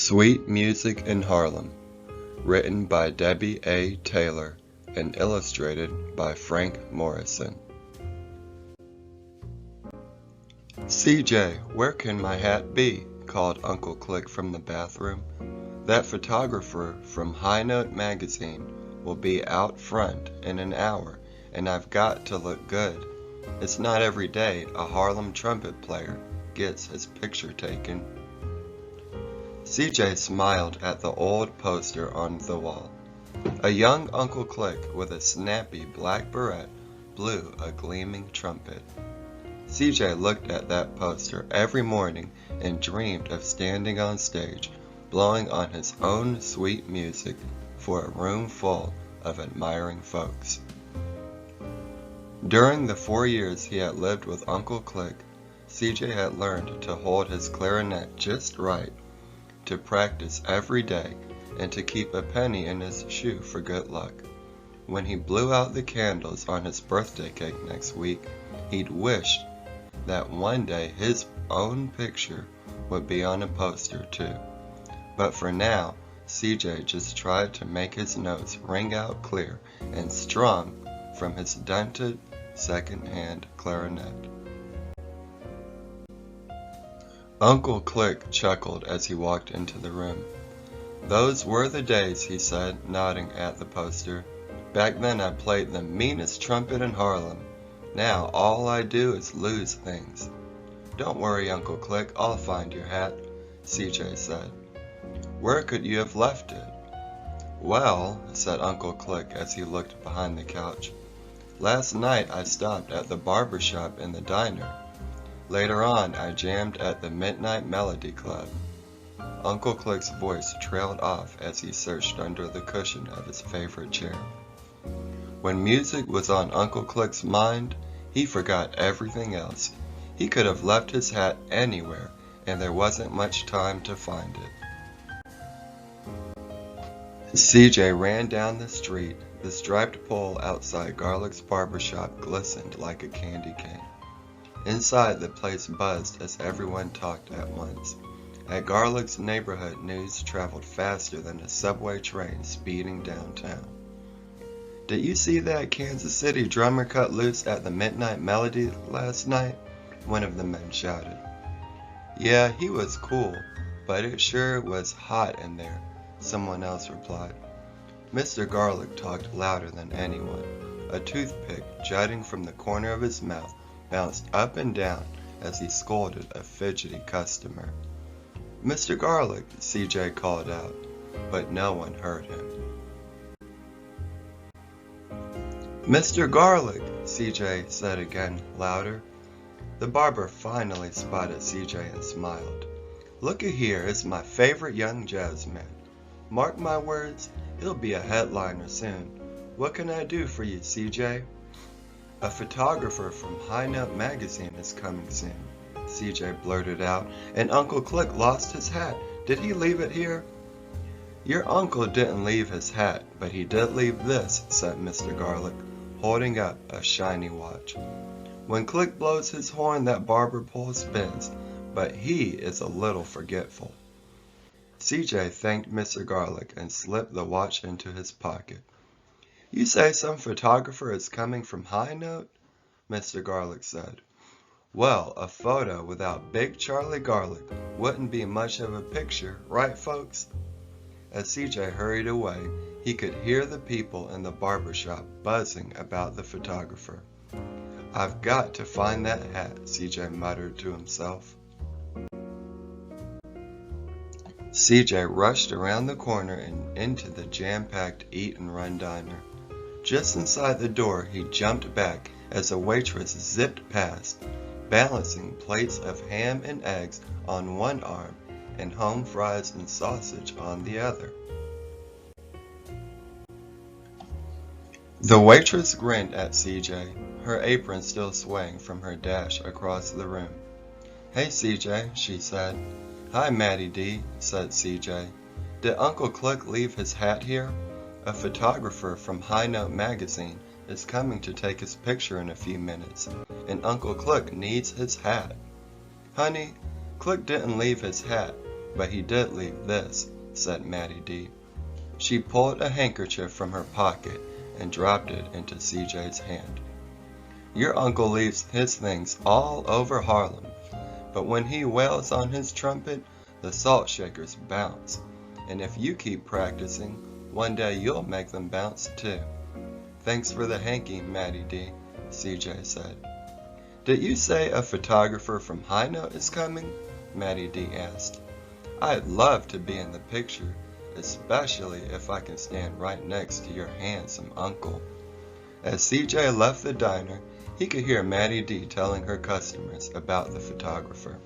Sweet Music in Harlem, written by Debbie A. Taylor and illustrated by Frank Morrison. CJ, where can my hat be? Called Uncle Click from the bathroom. That photographer from High Note magazine will be out front in an hour, and I've got to look good. It's not every day a Harlem trumpet player gets his picture taken. CJ smiled at the old poster on the wall. A young Uncle Click with a snappy black beret blew a gleaming trumpet. CJ looked at that poster every morning and dreamed of standing on stage, blowing on his own sweet music for a room full of admiring folks. During the 4 years he had lived with Uncle Click, CJ had learned to hold his clarinet just right, to practice every day, and to keep a penny in his shoe for good luck. When he blew out the candles on his birthday cake next week, he'd wished that one day his own picture would be on a poster too. But for now, CJ just tried to make his notes ring out clear and strong from his dented second-hand clarinet. Uncle Click chuckled as he walked into the room. Those were the days, he said, nodding at the poster. Back then I played the meanest trumpet in Harlem. Now all I do is lose things. Don't worry, Uncle Click, I'll find your hat, CJ said. Where could you have left it? Well, said Uncle Click as he looked behind the couch. Last night I stopped at the barber shop in the diner. Later on, I jammed at the Midnight Melody Club. Uncle Click's voice trailed off as he searched under the cushion of his favorite chair. When music was on Uncle Click's mind, he forgot everything else. He could have left his hat anywhere, and there wasn't much time to find it. CJ ran down the street. The striped pole outside Garlick's barbershop glistened like a candy cane. Inside, the place buzzed as everyone talked at once. At Garlick's neighborhood, news traveled faster than a subway train speeding downtown. Did you see that Kansas City drummer cut loose at the Midnight Melody last night? One of the men shouted. Yeah, he was cool, but it sure was hot in there, someone else replied. Mr. Garlick talked louder than anyone. A toothpick jutting from the corner of his mouth bounced up and down as he scolded a fidgety customer. Mr. Garlick, CJ called out, but no one heard him. Mr. Garlick, CJ said again, louder. The barber finally spotted CJ and smiled. Looky here, it's my favorite young jazz man. Mark my words, he'll be a headliner soon. What can I do for you, CJ? A photographer from High Note magazine is coming soon, CJ blurted out, and Uncle Click lost his hat. Did he leave it here? Your uncle didn't leave his hat, but he did leave this, said Mr. Garlick, holding up a shiny watch. When Click blows his horn, that barber pole spins, but he is a little forgetful. CJ thanked Mr. Garlick and slipped the watch into his pocket. You say some photographer is coming from High Note? Mr. Garlick said. Well, a photo without Big Charlie Garlick wouldn't be much of a picture, right folks? As CJ hurried away, he could hear the people in the barber shop buzzing about the photographer. I've got to find that hat, CJ muttered to himself. CJ rushed around the corner and into the jam-packed Eat and Run diner. Just inside the door, he jumped back as a waitress zipped past, balancing plates of ham and eggs on one arm and home fries and sausage on the other. The waitress grinned at CJ, her apron still swaying from her dash across the room. Hey CJ, she said. Hi Matty D, said CJ. Did Uncle Click leave his hat here? A photographer from High Note magazine is coming to take his picture in a few minutes, and Uncle Click needs his hat. Honey, Click didn't leave his hat. but he did leave this," said Maddie D. She pulled a handkerchief from her pocket and dropped it into CJ's hand. "Your uncle leaves his things all over Harlem, but when he wails on his trumpet, the salt shakers bounce. And if you keep practicing, one day you'll make them bounce too." "Thanks for the hanky, Maddie D," CJ said. "Did you say a photographer from High Note is coming?" Maddie D asked. "I'd love to be in the picture, especially if I can stand right next to your handsome uncle." As CJ left the diner, he could hear Maddie D telling her customers about the photographer.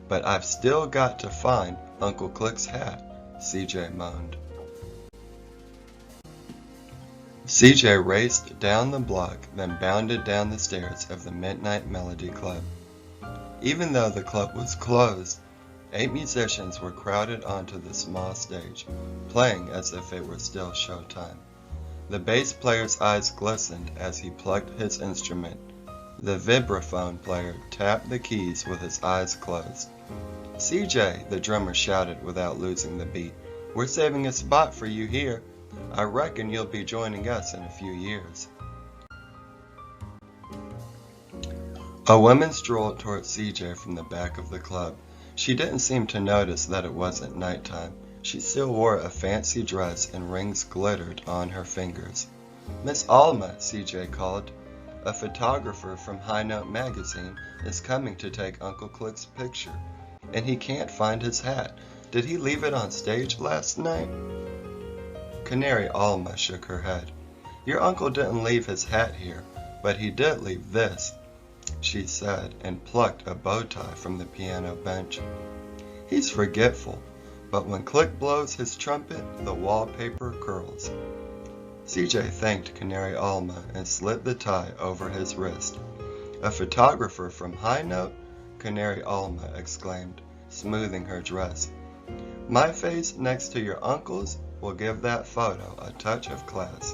"But I've still got to find Uncle Click's hat," CJ moaned. CJ raced down the block, then bounded down the stairs of the Midnight Melody Club. Even though the club was closed, 8 musicians were crowded onto the small stage, playing as if it were still showtime. The bass player's eyes glistened as he plucked his instrument. The vibraphone player tapped the keys with his eyes closed. "CJ," the drummer shouted without losing the beat, "we're saving a spot for you here. I reckon you'll be joining us in a few years." A woman strolled toward CJ from the back of the club. She didn't seem to notice that it wasn't nighttime. She still wore a fancy dress and rings glittered on her fingers. "Miss Alma," CJ called. "A photographer from High Note magazine is coming to take Uncle Click's picture, and he can't find his hat. Did he leave it on stage last night?" Canary Alma shook her head. "Your uncle didn't leave his hat here, but he did leave this," she said, and plucked a bow tie from the piano bench. "He's forgetful, but when Click blows his trumpet, the wallpaper curls." CJ thanked Canary Alma and slid the tie over his wrist. "A photographer from High Note?" Canary Alma exclaimed, smoothing her dress. "My face next to your uncle's will give that photo a touch of class."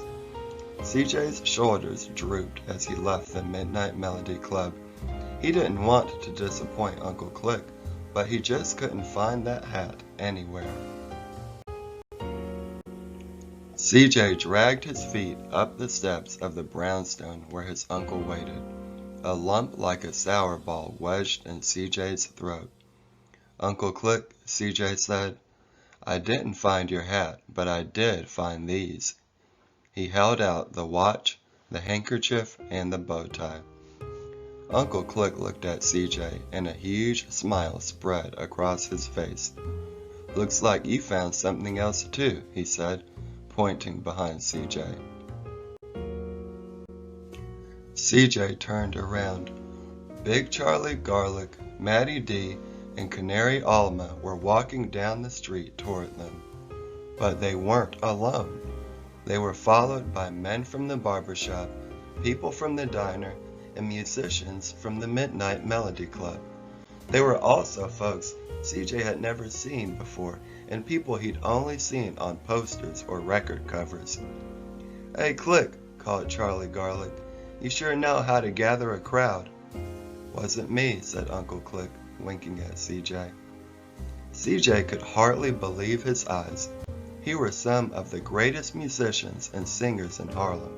CJ's shoulders drooped as he left the Midnight Melody Club. He didn't want to disappoint Uncle Click, but he just couldn't find that hat anywhere. CJ dragged his feet up the steps of the brownstone where his uncle waited. A lump like a sour ball wedged in CJ's throat. "Uncle Click," CJ said, "I didn't find your hat, but I did find these." He held out the watch, the handkerchief, and the bow tie. Uncle Click looked at CJ, and a huge smile spread across his face. "Looks like you found something else too," he said, pointing behind CJ. CJ turned around. Big Charlie Garlic, Maddie D, and Canary Alma were walking down the street toward them. But they weren't alone. They were followed by men from the barber shop, people from the diner, and musicians from the Midnight Melody Club. They were also folks CJ had never seen before, and people he'd only seen on posters or record covers. "Hey, Click," called Charlie Garlic. "You sure know how to gather a crowd." "Wasn't me," said Uncle Click, winking at CJ. CJ could hardly believe his eyes. Here were some of the greatest musicians and singers in Harlem.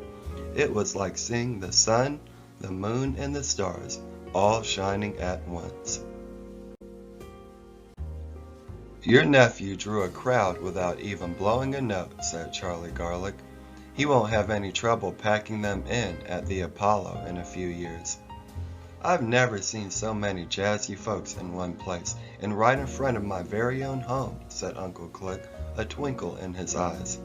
It was like seeing the sun, the moon, and the stars all shining at once. "Your nephew drew a crowd without even blowing a note," said Charlie Garlic. "He won't have any trouble packing them in at the Apollo in a few years." "I've never seen so many jazzy folks in one place, and right in front of my very own home," said Uncle Click, a twinkle in his eyes.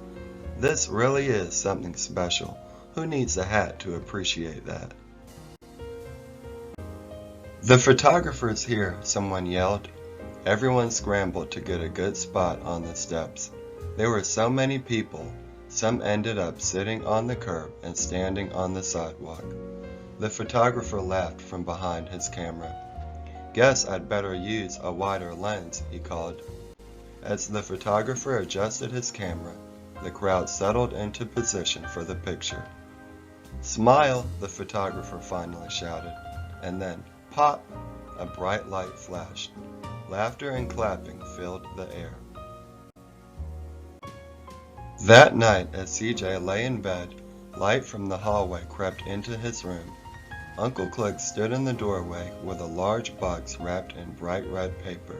"This really is something special. Who needs a hat to appreciate that?" "The photographer's here," someone yelled. Everyone scrambled to get a good spot on the steps. There were so many people, some ended up sitting on the curb and standing on the sidewalk. The photographer laughed from behind his camera. "Guess I'd better use a wider lens," he called. As the photographer adjusted his camera, the crowd settled into position for the picture. "Smile," the photographer finally shouted, and then, pop, a bright light flashed. Laughter and clapping filled the air. That night, as CJ lay in bed, light from the hallway crept into his room. Uncle Click stood in the doorway with a large box wrapped in bright red paper.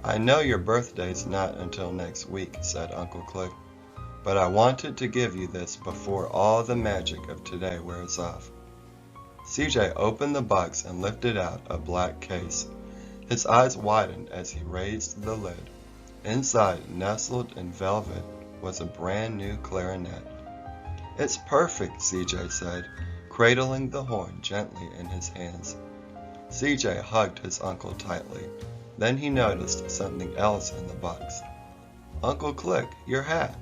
"I know your birthday's not until next week," said Uncle Click, "but I wanted to give you this before all the magic of today wears off." CJ opened the box and lifted out a black case. His eyes widened as he raised the lid. Inside, nestled in velvet, was a brand new clarinet. "It's perfect," CJ said, cradling the horn gently in his hands. CJ hugged his uncle tightly. Then he noticed something else in the box. "Uncle Click, your hat."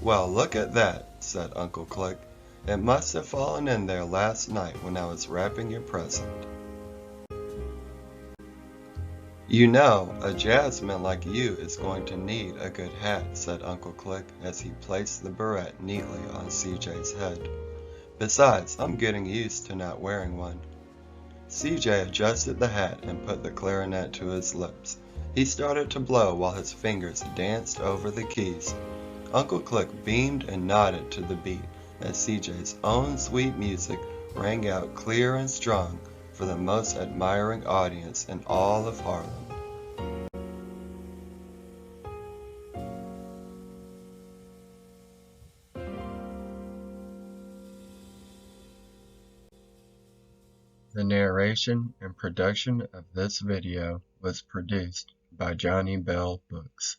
"Well, look at that," said Uncle Click. "It must have fallen in there last night when I was wrapping your present." "You know, a jazzman like you is going to need a good hat," said Uncle Click as he placed the beret neatly on CJ's head. "Besides, I'm getting used to not wearing one." CJ adjusted the hat and put the clarinet to his lips. He started to blow while his fingers danced over the keys. Uncle Click beamed and nodded to the beat as CJ's own sweet music rang out clear and strong for the most admiring audience in all of Harlem. The narration and production of this video was produced by Johnny Bell Books.